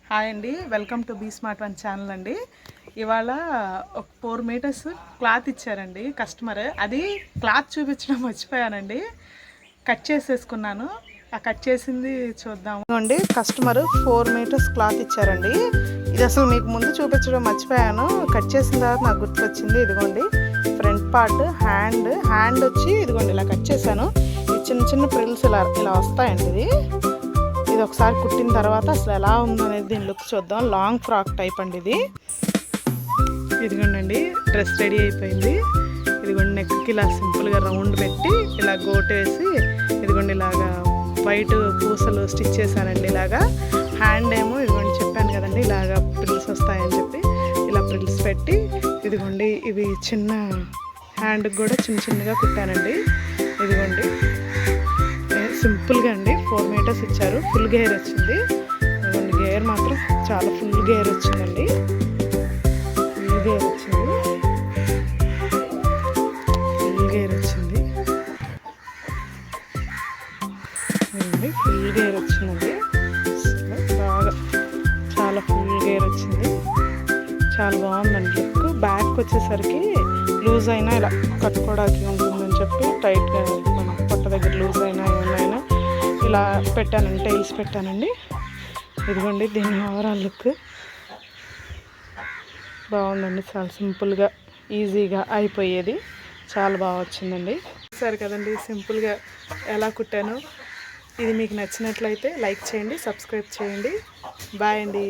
Hi అండి, welcome to be smart one channel అండి. ఇవాళ ఒక 4 మీటర్స్ క్లాత్ ఇచ్చారండి కస్టమర్. అది క్లాత్ చూపించడం మర్చిపోయానండి, కట్ చేసేసుకున్నాను. ఆ కట్ చేసింది చూద్దాము అండి. కస్టమర్ 4 మీటర్స్ క్లాత్ ఇచ్చారండి. ఇది అసలు మీకు ముందు చూపించడం మర్చిపోయాను. కట్ చేసిన తర్వాత నాకు గుర్తొచ్చింది. ఇదిగోండి ఫ్రంట్ పార్ట్, హ్యాండ్ వచ్చి ఇదిగోండి ఇలా కట్ చేశాను. ఈ చిన్న చిన్న ప్రిల్స్ ఇలా వస్తాయండి. ఇది ఒకసారి కుట్టిన తర్వాత అసలు ఎలా ఉందనేది దీని లుక్ చూద్దాం. లాంగ్ ఫ్రాక్ టైప్ అండి ఇది. ఇదిగోండి డ్రెస్ రెడీ అయిపోయింది. ఇదిగోండి నెక్కి ఇలా సింపుల్గా రౌండ్ పెట్టి ఇలా గోటేసి ఇదిగోండి ఇలాగా వైట్ పూసలు స్టిచ్ చేశానండి. ఇలాగా హ్యాండ్ ఏమో ఇదిగోండి చెప్పాను కదండి ఇలాగా ప్రిల్స్ వస్తాయని చెప్పి ఇలా ప్రిల్స్ పెట్టి ఇదిగోండి ఇవి చిన్న హ్యాండ్కి కూడా చిన్న చిన్నగా కుట్టానండి. ఇదిగోండి సింపుల్గా అండి 4 మీటర్స్ ఇచ్చారు. ఫుల్ గేర్ వచ్చింది. ఇదిగోండి గేర్ మాత్రం చాలా ఫుల్ గేర్ వచ్చిందండి. ఫుల్ గేర్ వచ్చింది. ఫుల్ గేర్ వచ్చింది. ఇదిగోండి ఫుల్ గేర్ వచ్చిందండి. బాగా చాలా ఫుల్ గేర్ వచ్చింది. చాలా బాగుందండి లుక్. బ్యాక్ వచ్చేసరికి లూజ్ అయినా ఇలా కట్టుకోవడానికి ఉంటుందని చెప్పి టైట్గా మన పొట్ట దగ్గర లూజ్ అయినా ఏమైనా ఇలా పెట్టానండి, టైల్స్ పెట్టానండి. ఇదిగోండి దీని ఓవరాల్ లుక్ బాగుందండి. చాలా సింపుల్గా ఈజీగా అయిపోయేది. చాలా బాగా వచ్చిందండి. సరే కదండి సింపుల్గా ఎలా కుట్టాను. ఇది మీకు నచ్చినట్లయితే లైక్ చేయండి, సబ్స్క్రైబ్ చేయండి. బాయ్ అండి.